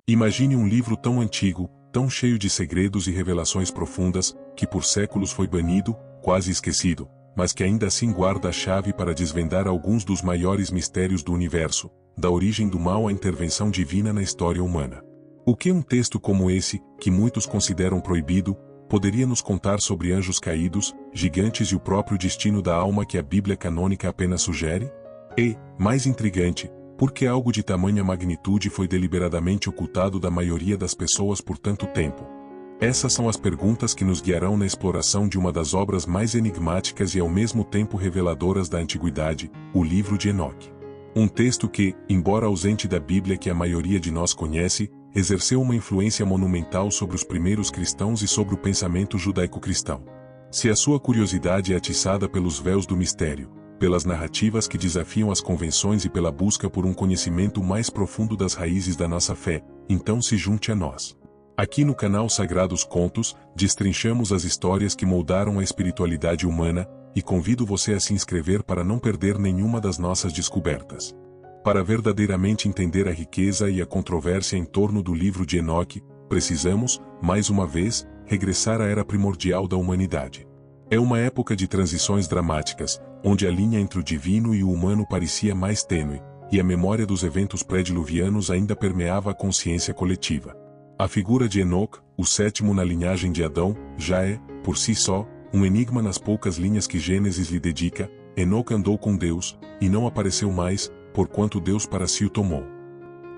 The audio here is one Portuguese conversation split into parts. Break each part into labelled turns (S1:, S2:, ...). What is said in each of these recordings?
S1: Imagine um livro tão antigo, tão cheio de segredos e revelações profundas, que por séculos foi banido, quase esquecido, mas que ainda assim guarda a chave para desvendar alguns dos maiores mistérios do universo, da origem do mal à intervenção divina na história humana. O que um texto como esse, que muitos consideram proibido, poderia nos contar sobre anjos caídos, gigantes e o próprio destino da alma que a Bíblia canônica apenas sugere? E, mais intrigante, por que algo de tamanha magnitude foi deliberadamente ocultado da maioria das pessoas por tanto tempo? Essas são as perguntas que nos guiarão na exploração de uma das obras mais enigmáticas e ao mesmo tempo reveladoras da antiguidade, o livro de Enoque. Um texto que, embora ausente da Bíblia que a maioria de nós conhece, exerceu uma influência monumental sobre os primeiros cristãos e sobre o pensamento judaico-cristão. Se a sua curiosidade é atiçada pelos véus do mistério, pelas narrativas que desafiam as convenções e pela busca por um conhecimento mais profundo das raízes da nossa fé, então se junte a nós. Aqui no canal Sagrados Contos, destrinchamos as histórias que moldaram a espiritualidade humana, e convido você a se inscrever para não perder nenhuma das nossas descobertas. Para verdadeiramente entender a riqueza e a controvérsia em torno do livro de Enoque, precisamos, mais uma vez, regressar à era primordial da humanidade. É uma época de transições dramáticas, onde a linha entre o divino e o humano parecia mais tênue, e a memória dos eventos pré-diluvianos ainda permeava a consciência coletiva. A figura de Enoque, o sétimo na linhagem de Adão, já é, por si só, um enigma nas poucas linhas que Gênesis lhe dedica. Enoque andou com Deus, e não apareceu mais, porquanto Deus para si o tomou.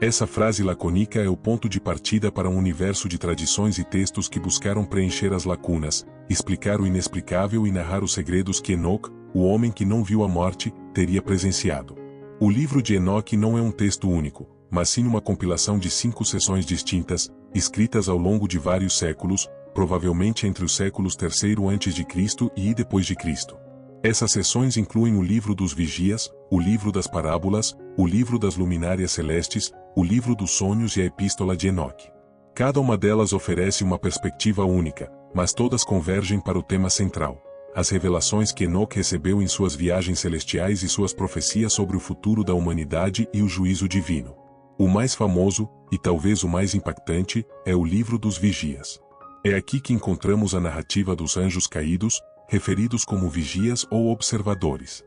S1: Essa frase lacônica é o ponto de partida para um universo de tradições e textos que buscaram preencher as lacunas, explicar o inexplicável e narrar os segredos que Enoque, o homem que não viu a morte, teria presenciado. O livro de Enoque não é um texto único, mas sim uma compilação de 5 seções distintas, escritas ao longo de vários séculos, provavelmente entre os séculos III a.C. e depois de Cristo. Essas seções incluem o livro dos vigias, o livro das parábolas, o livro das luminárias celestes, o livro dos sonhos e a epístola de Enoque. Cada uma delas oferece uma perspectiva única, mas todas convergem para o tema central: as revelações que Enoque recebeu em suas viagens celestiais e suas profecias sobre o futuro da humanidade e o juízo divino. O mais famoso, e talvez o mais impactante, é o livro dos vigias. É aqui que encontramos a narrativa dos anjos caídos, referidos como vigias ou observadores.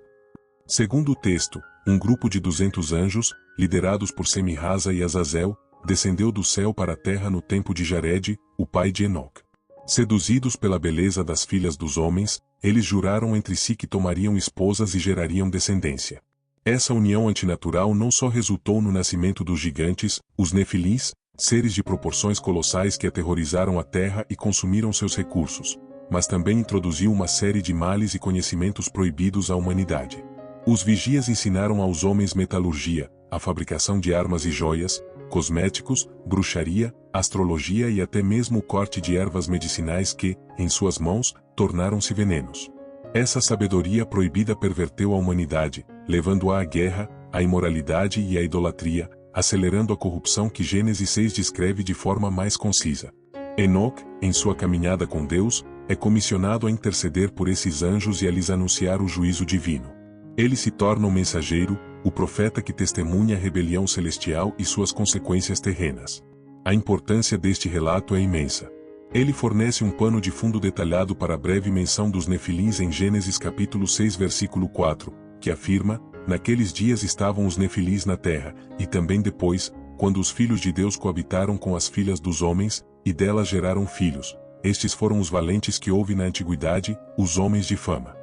S1: Segundo o texto, um grupo de 200 anjos, liderados por Semirraza e Azazel, descendeu do céu para a terra no tempo de Jared, o pai de Enoque. Seduzidos pela beleza das filhas dos homens, eles juraram entre si que tomariam esposas e gerariam descendência. Essa união antinatural não só resultou no nascimento dos gigantes, os nefilins, seres de proporções colossais que aterrorizaram a terra e consumiram seus recursos, mas também introduziu uma série de males e conhecimentos proibidos à humanidade. Os vigias ensinaram aos homens metalurgia, a fabricação de armas e joias, cosméticos, bruxaria, astrologia e até mesmo o corte de ervas medicinais que, em suas mãos, tornaram-se venenos. Essa sabedoria proibida perverteu a humanidade, levando-a à guerra, à imoralidade e à idolatria, acelerando a corrupção que Gênesis 6 descreve de forma mais concisa. Enoque, em sua caminhada com Deus, é comissionado a interceder por esses anjos e a lhes anunciar o juízo divino. Ele se torna o mensageiro, o profeta que testemunha a rebelião celestial e suas consequências terrenas. A importância deste relato é imensa. Ele fornece um pano de fundo detalhado para a breve menção dos nefilins em Gênesis capítulo 6 versículo 4, que afirma: naqueles dias estavam os nefilins na terra, e também depois, quando os filhos de Deus coabitaram com as filhas dos homens, e delas geraram filhos. Estes foram os valentes que houve na antiguidade, os homens de fama.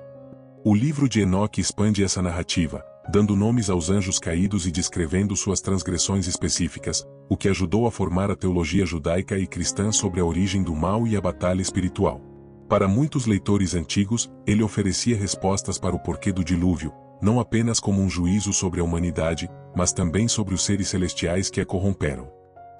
S1: O livro de Enoque expande essa narrativa, dando nomes aos anjos caídos e descrevendo suas transgressões específicas, o que ajudou a formar a teologia judaica e cristã sobre a origem do mal e a batalha espiritual. Para muitos leitores antigos, ele oferecia respostas para o porquê do dilúvio, não apenas como um juízo sobre a humanidade, mas também sobre os seres celestiais que a corromperam.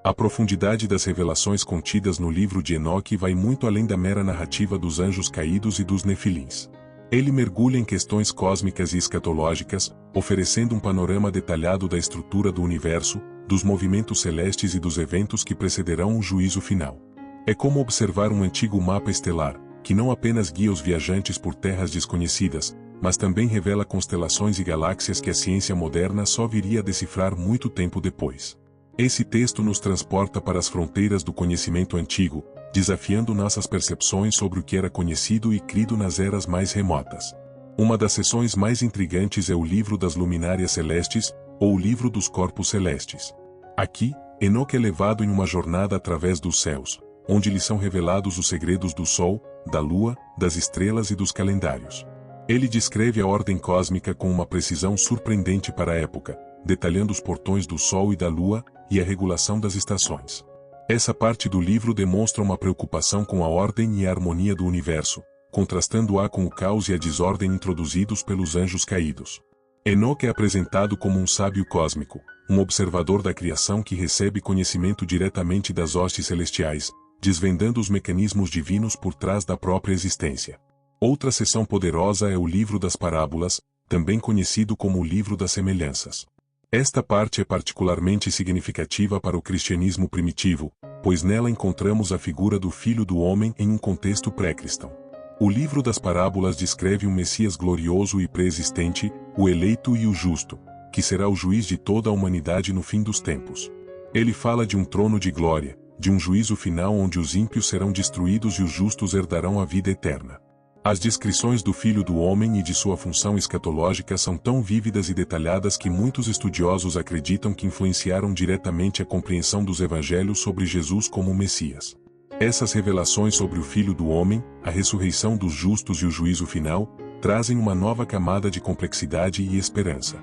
S1: A profundidade das revelações contidas no livro de Enoque vai muito além da mera narrativa dos anjos caídos e dos nefilins. Ele mergulha em questões cósmicas e escatológicas, oferecendo um panorama detalhado da estrutura do universo, dos movimentos celestes e dos eventos que precederão o juízo final. É como observar um antigo mapa estelar, que não apenas guia os viajantes por terras desconhecidas, mas também revela constelações e galáxias que a ciência moderna só viria a decifrar muito tempo depois. Esse texto nos transporta para as fronteiras do conhecimento antigo, desafiando nossas percepções sobre o que era conhecido e crido nas eras mais remotas. Uma das seções mais intrigantes é o livro das luminárias celestes, ou o livro dos corpos celestes. Aqui, Enoque é levado em uma jornada através dos céus, onde lhe são revelados os segredos do Sol, da Lua, das estrelas e dos calendários. Ele descreve a ordem cósmica com uma precisão surpreendente para a época, detalhando os portões do Sol e da Lua, e a regulação das estações. Essa parte do livro demonstra uma preocupação com a ordem e a harmonia do universo, contrastando-a com o caos e a desordem introduzidos pelos anjos caídos. Enoque é apresentado como um sábio cósmico, um observador da criação que recebe conhecimento diretamente das hostes celestiais, desvendando os mecanismos divinos por trás da própria existência. Outra seção poderosa é o livro das parábolas, também conhecido como o livro das semelhanças. Esta parte é particularmente significativa para o cristianismo primitivo, pois nela encontramos a figura do Filho do Homem em um contexto pré-cristão. O livro das parábolas descreve um Messias glorioso e pré-existente, o eleito e o justo, que será o juiz de toda a humanidade no fim dos tempos. Ele fala de um trono de glória, de um juízo final onde os ímpios serão destruídos e os justos herdarão a vida eterna. As descrições do Filho do Homem e de sua função escatológica são tão vívidas e detalhadas que muitos estudiosos acreditam que influenciaram diretamente a compreensão dos evangelhos sobre Jesus como Messias. Essas revelações sobre o Filho do Homem, a ressurreição dos justos e o juízo final, trazem uma nova camada de complexidade e esperança.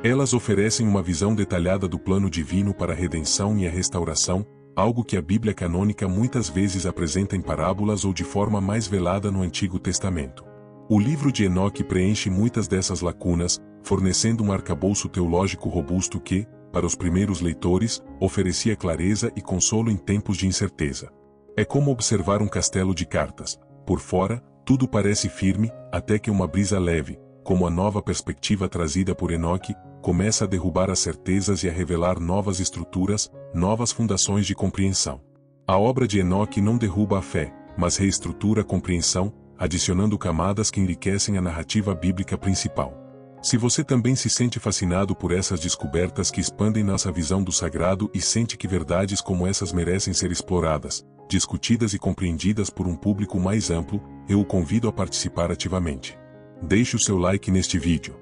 S1: Elas oferecem uma visão detalhada do plano divino para a redenção e a restauração, algo que a Bíblia canônica muitas vezes apresenta em parábolas ou de forma mais velada no Antigo Testamento. O livro de Enoque preenche muitas dessas lacunas, fornecendo um arcabouço teológico robusto que, para os primeiros leitores, oferecia clareza e consolo em tempos de incerteza. É como observar um castelo de cartas. Por fora, tudo parece firme, até que uma brisa leve, como a nova perspectiva trazida por Enoque, começa a derrubar as certezas e a revelar novas estruturas, novas fundações de compreensão. A obra de Enoque não derruba a fé, mas reestrutura a compreensão, adicionando camadas que enriquecem a narrativa bíblica principal. Se você também se sente fascinado por essas descobertas que expandem nossa visão do sagrado e sente que verdades como essas merecem ser exploradas, discutidas e compreendidas por um público mais amplo, eu o convido a participar ativamente. Deixe o seu like neste vídeo.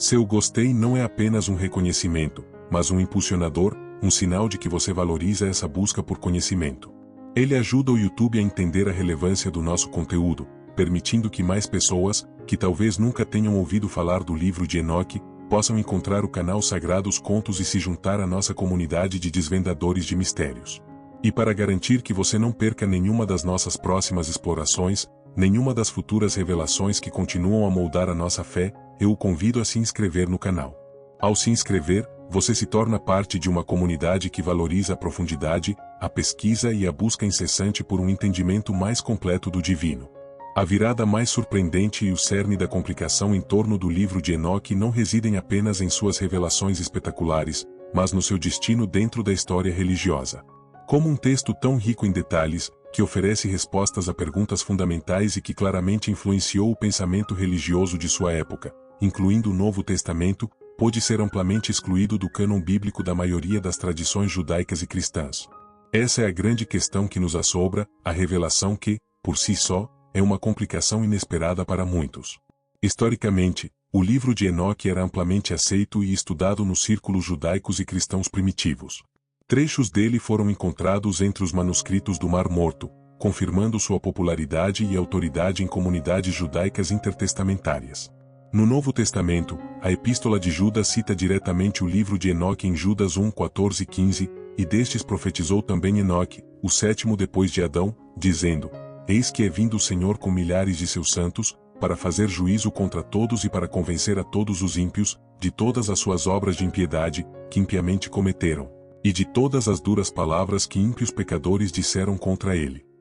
S1: Seu gostei não é apenas um reconhecimento, mas um impulsionador, um sinal de que você valoriza essa busca por conhecimento. Ele ajuda o YouTube a entender a relevância do nosso conteúdo, permitindo que mais pessoas, que talvez nunca tenham ouvido falar do livro de Enoque, possam encontrar o canal Sagrados Contos e se juntar à nossa comunidade de desvendadores de mistérios. E para garantir que você não perca nenhuma das nossas próximas explorações, nenhuma das futuras revelações que continuam a moldar a nossa fé, eu o convido a se inscrever no canal. Ao se inscrever, você se torna parte de uma comunidade que valoriza a profundidade, a pesquisa e a busca incessante por um entendimento mais completo do divino. A virada mais surpreendente e o cerne da complicação em torno do livro de Enoque não residem apenas em suas revelações espetaculares, mas no seu destino dentro da história religiosa. Como um texto tão rico em detalhes, que oferece respostas a perguntas fundamentais e que claramente influenciou o pensamento religioso de sua época, incluindo o Novo Testamento, pôde ser amplamente excluído do cânon bíblico da maioria das tradições judaicas e cristãs. Essa é a grande questão que nos assombra, a revelação que, por si só, é uma complicação inesperada para muitos. Historicamente, o livro de Enoque era amplamente aceito e estudado nos círculos judaicos e cristãos primitivos. Trechos dele foram encontrados entre os manuscritos do Mar Morto, confirmando sua popularidade e autoridade em comunidades judaicas intertestamentárias. No Novo Testamento, a Epístola de Judas cita diretamente o livro de Enoque em Judas 1, 14 e 15, e destes profetizou também Enoque, o sétimo depois de Adão, dizendo: Eis que é vindo o Senhor com milhares de seus santos, para fazer juízo contra todos e para convencer a todos os ímpios, de todas as suas obras de impiedade, que impiamente cometeram, e de todas as duras palavras que ímpios pecadores disseram contra ele.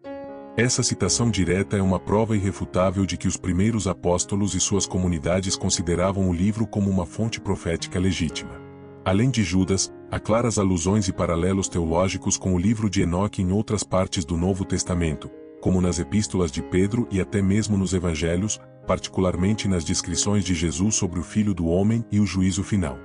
S1: Essa citação direta é uma prova irrefutável de que os primeiros apóstolos e suas comunidades consideravam o livro como uma fonte profética legítima. Além de Judas, há claras alusões e paralelos teológicos com o livro de Enoque em outras partes do Novo Testamento, como nas epístolas de Pedro e até mesmo nos evangelhos, particularmente nas descrições de Jesus sobre o Filho do Homem e o juízo final.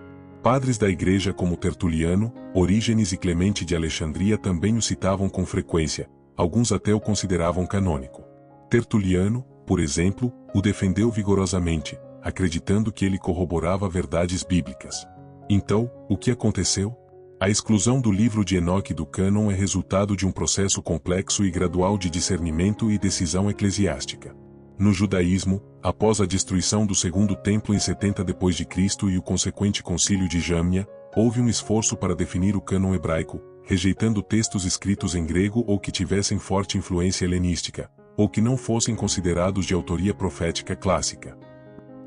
S1: Padres da Igreja como Tertuliano, Orígenes e Clemente de Alexandria também o citavam com frequência, alguns até o consideravam canônico. Tertuliano, por exemplo, o defendeu vigorosamente, acreditando que ele corroborava verdades bíblicas. Então, o que aconteceu? A exclusão do livro de Enoque do cânon é resultado de um processo complexo e gradual de discernimento e decisão eclesiástica. No judaísmo, após a destruição do Segundo Templo em 70 d.C. e o consequente concílio de Jâmnia, houve um esforço para definir o cânon hebraico, rejeitando textos escritos em grego ou que tivessem forte influência helenística, ou que não fossem considerados de autoria profética clássica.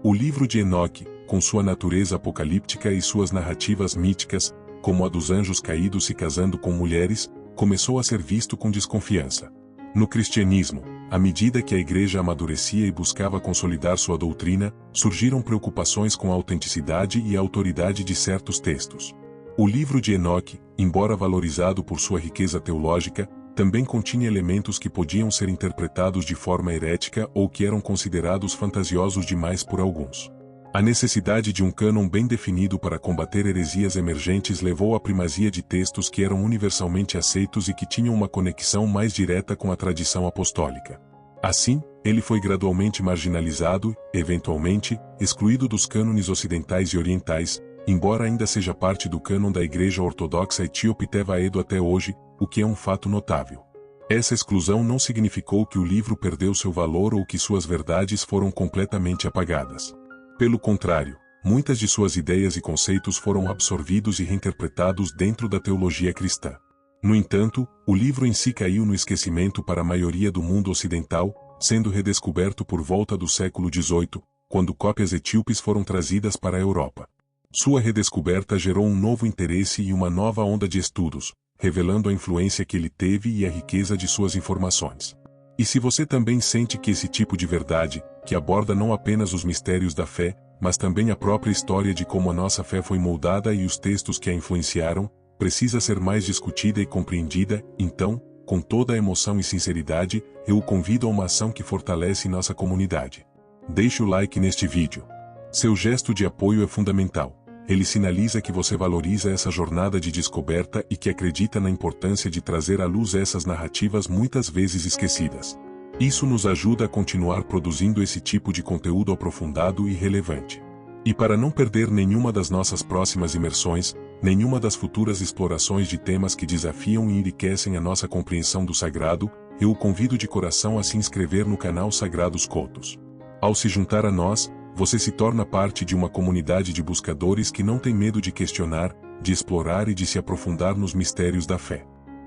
S1: O livro de Enoque, com sua natureza apocalíptica e suas narrativas míticas, como a dos anjos caídos se casando com mulheres, começou a ser visto com desconfiança. No cristianismo, à medida que a Igreja amadurecia e buscava consolidar sua doutrina, surgiram preocupações com a autenticidade e a autoridade de certos textos. O livro de Enoque, embora valorizado por sua riqueza teológica, também continha elementos que podiam ser interpretados de forma herética ou que eram considerados fantasiosos demais por alguns. A necessidade de um cânon bem definido para combater heresias emergentes levou à primazia de textos que eram universalmente aceitos e que tinham uma conexão mais direta com a tradição apostólica. Assim, ele foi gradualmente marginalizado, eventualmente, excluído dos cânones ocidentais e orientais, embora ainda seja parte do cânon da Igreja Ortodoxa Etíope Tevaedo até hoje, o que é um fato notável. Essa exclusão não significou que o livro perdeu seu valor ou que suas verdades foram completamente apagadas. Pelo contrário, muitas de suas ideias e conceitos foram absorvidos e reinterpretados dentro da teologia cristã. No entanto, o livro em si caiu no esquecimento para a maioria do mundo ocidental, sendo redescoberto por volta do século XVIII, quando cópias etíopes foram trazidas para a Europa. Sua redescoberta gerou um novo interesse e uma nova onda de estudos, revelando a influência que ele teve e a riqueza de suas informações. E se você também sente que esse tipo de verdade, que aborda não apenas os mistérios da fé, mas também a própria história de como a nossa fé foi moldada e os textos que a influenciaram, precisa ser mais discutida e compreendida, então, com toda a emoção e sinceridade, eu o convido a uma ação que fortalece nossa comunidade. Deixe o like neste vídeo. Seu gesto de apoio é fundamental. Ele sinaliza que você valoriza essa jornada de descoberta e que acredita na importância de trazer à luz essas narrativas muitas vezes esquecidas. Isso nos ajuda a continuar produzindo esse tipo de conteúdo aprofundado e relevante. E para não perder nenhuma das nossas próximas imersões, nenhuma das futuras explorações de temas que desafiam e enriquecem a nossa compreensão do sagrado, eu o convido de coração a se inscrever no canal Sagrados Cultos. Ao se juntar a nós, você se torna parte de uma comunidade de buscadores que não tem medo de questionar, de explorar e de se aprofundar nos mistérios da fé.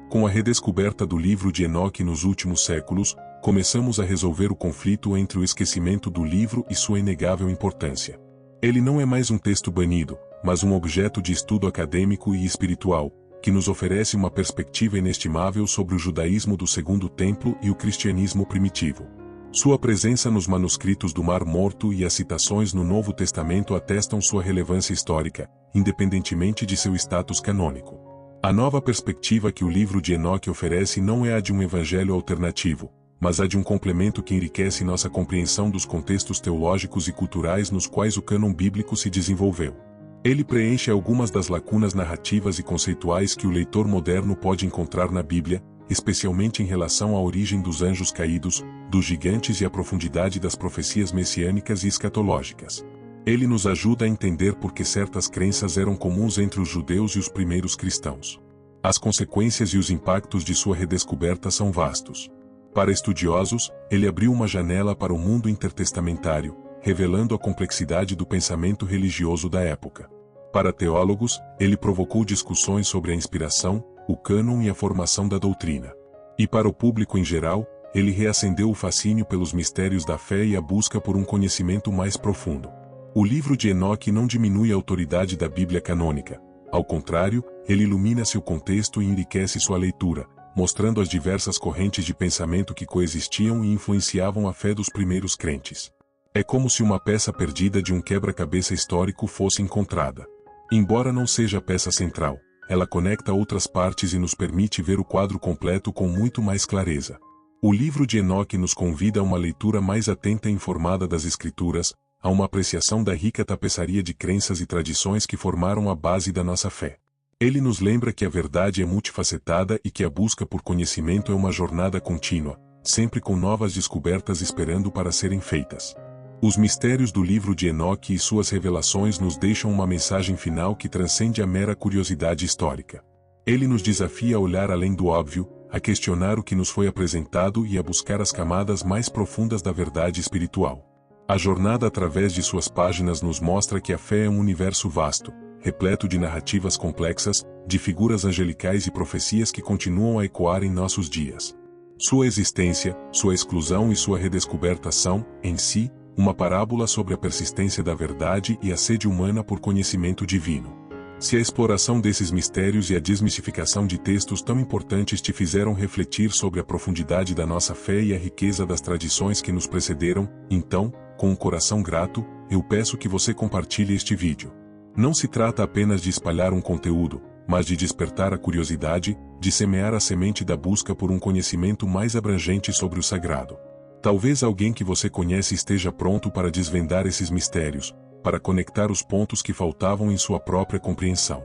S1: Com a redescoberta do livro de Enoque nos últimos séculos, começamos a resolver o conflito entre o esquecimento do livro e sua inegável importância. Ele não é mais um texto banido, mas um objeto de estudo acadêmico e espiritual, que nos oferece uma perspectiva inestimável sobre o judaísmo do Segundo Templo e o cristianismo primitivo. Sua presença nos manuscritos do Mar Morto e as citações no Novo Testamento atestam sua relevância histórica, independentemente de seu status canônico. A nova perspectiva que o livro de Enoque oferece não é a de um evangelho alternativo, mas a de um complemento que enriquece nossa compreensão dos contextos teológicos e culturais nos quais o cânon bíblico se desenvolveu. Ele preenche algumas das lacunas narrativas e conceituais que o leitor moderno pode encontrar na Bíblia, especialmente em relação à origem dos anjos caídos, dos gigantes e a profundidade das profecias messiânicas e escatológicas. Ele nos ajuda a entender por que certas crenças eram comuns entre os judeus e os primeiros cristãos. As consequências e os impactos de sua redescoberta são vastos. Para estudiosos, ele abriu uma janela para o mundo intertestamentário, revelando a complexidade do pensamento religioso da época. Para teólogos, ele provocou discussões sobre a inspiração, o cânon e a formação da doutrina. E para o público em geral, ele reacendeu o fascínio pelos mistérios da fé e a busca por um conhecimento mais profundo. O livro de Enoque não diminui a autoridade da Bíblia canônica. Ao contrário, ele ilumina seu contexto e enriquece sua leitura, mostrando as diversas correntes de pensamento que coexistiam e influenciavam a fé dos primeiros crentes. É como se uma peça perdida de um quebra-cabeça histórico fosse encontrada. Embora não seja a peça central, ela conecta outras partes e nos permite ver o quadro completo com muito mais clareza. O livro de Enoque nos convida a uma leitura mais atenta e informada das Escrituras, a uma apreciação da rica tapeçaria de crenças e tradições que formaram a base da nossa fé. Ele nos lembra que a verdade é multifacetada e que a busca por conhecimento é uma jornada contínua, sempre com novas descobertas esperando para serem feitas. Os mistérios do livro de Enoque e suas revelações nos deixam uma mensagem final que transcende a mera curiosidade histórica. Ele nos desafia a olhar além do óbvio, a questionar o que nos foi apresentado e a buscar as camadas mais profundas da verdade espiritual. A jornada através de suas páginas nos mostra que a fé é um universo vasto, repleto de narrativas complexas, de figuras angelicais e profecias que continuam a ecoar em nossos dias. Sua existência, sua exclusão e sua redescoberta são, em si, uma parábola sobre a persistência da verdade e a sede humana por conhecimento divino. Se a exploração desses mistérios e a desmistificação de textos tão importantes te fizeram refletir sobre a profundidade da nossa fé e a riqueza das tradições que nos precederam, então, com um coração grato, eu peço que você compartilhe este vídeo. Não se trata apenas de espalhar um conteúdo, mas de despertar a curiosidade, de semear a semente da busca por um conhecimento mais abrangente sobre o sagrado. Talvez alguém que você conhece esteja pronto para desvendar esses mistérios, para conectar os pontos que faltavam em sua própria compreensão.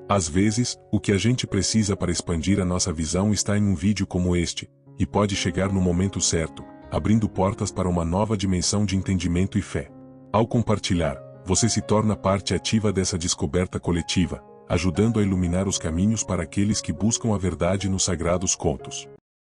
S1: Às vezes, o que a gente precisa para expandir a nossa visão está em um vídeo como este, e pode chegar no momento certo, abrindo portas para uma nova dimensão de entendimento e fé. Ao compartilhar, você se torna parte ativa dessa descoberta coletiva, ajudando a iluminar os caminhos para aqueles que buscam a verdade nos sagrados contos.